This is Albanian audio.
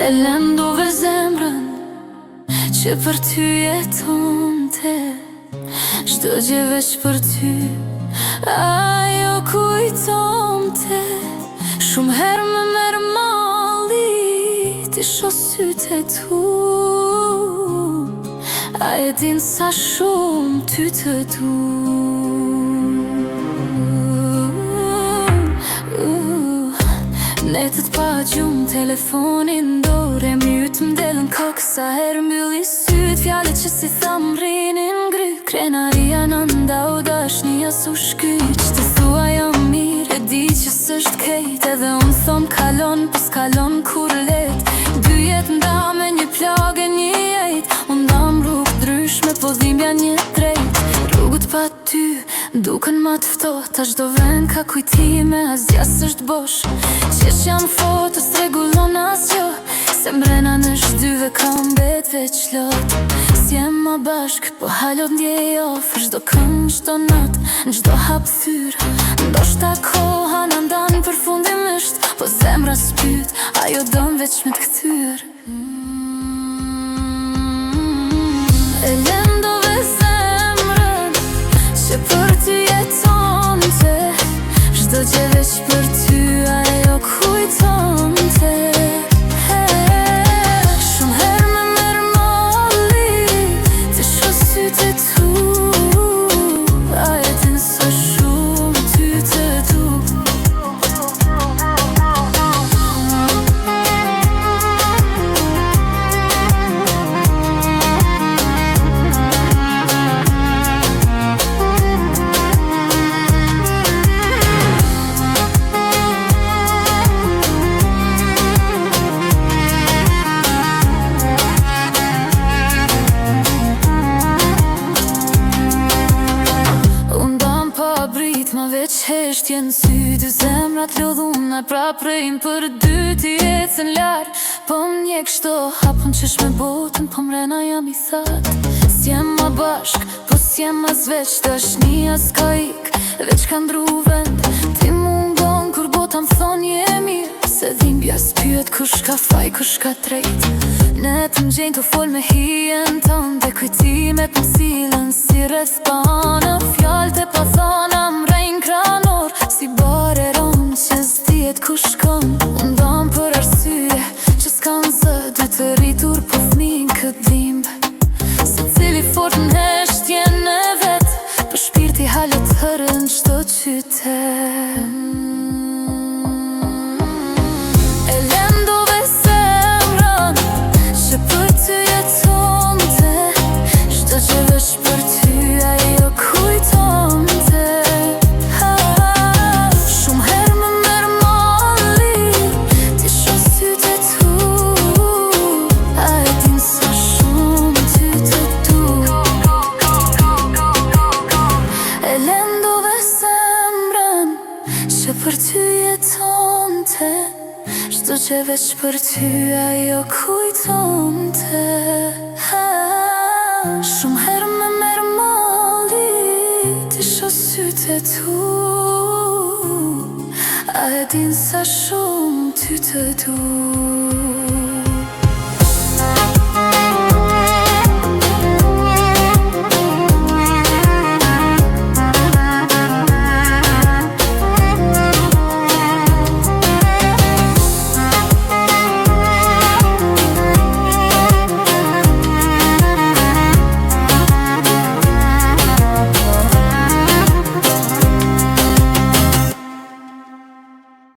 E lëndove zemrën që për ty jetonte, çdo gjë veç për ty ajo kujtonte. Shumë herë më merr malli ti shoh sytë e tu, a e din sa shumë ty të du. Netët pa gjumë, telefonin dorë, mytë m'delën kokë, sa herë mbylli sytë, fjallet që si thamë rrinin ngry. Krenaria në ndau, dashnia su shkyq, të thua jam mirë, e di që s'është krejt, edhe unë thom kalon, po s'kalon kur let. Dy jetë nda me një plagë një jetë, unë ndam rrugë dryshme, po dhimbja një drejt. Rrugët pa ty duken ma të ftohta, çdo vend ka kujtime, asgjë s'është bosh. Qesh janë foto, s'regullon asgjë, se mbrena në shdyve ka mbet veç lot. S'jem ma bashk, po halot ndjej ofër, çdo këngë, çdo natë, çdo hap thyrë. Ndoshta koha na ndan përfundimisht, po zemra s'pyet, ajo don veç me t'kthyer. E lëndove zemrën që për ty jetonte, çdo gjë veç për ty ajo kujtonte. Shumë herë më merr malli ti shoh sytë e tu, a e din sa shumë ty të du. Ma veç heshtje në sy, dy zemrat lodhuna prap rejnë për dy. Ti ecën larë, po m'njek shto hapën qesh me botën, po mrena jam i thatë. S'jem ma bashk, po s'jem as veç, dashnia s'ka ik, veç ka ndru vend. Ti mungon kur bota m'thon je mirë, se dhimbja s'pyet kush ka faj, kush ka drejt. Ne të m'gjenj të fol me hijen ton, dhe kujtimet m'silën si rreth panë. Fjallët e pa thona m'rejnë kranor, si bare ron që s'diet ku shkon. Unë dam për arsye që s'kan zë, dy të rritur po fmin këtë dhimbë. Se cili fort në heshtjen e vet, për shpirti halët hërën çdo qytet. E lëndove zemrën që për ty jetonte, çdo gjë veç për ty ajo kujtonte. Shumë herë më merr malli ti shoh sytë e tu, a e din sa shumë ty të du. E lëndove zemrën që për ty jetonte, çdo gjë veç për ty ajo kujtonte. Shumë herë më merr malli ti shoh sytë e tu, a e din sa shumë ty të du.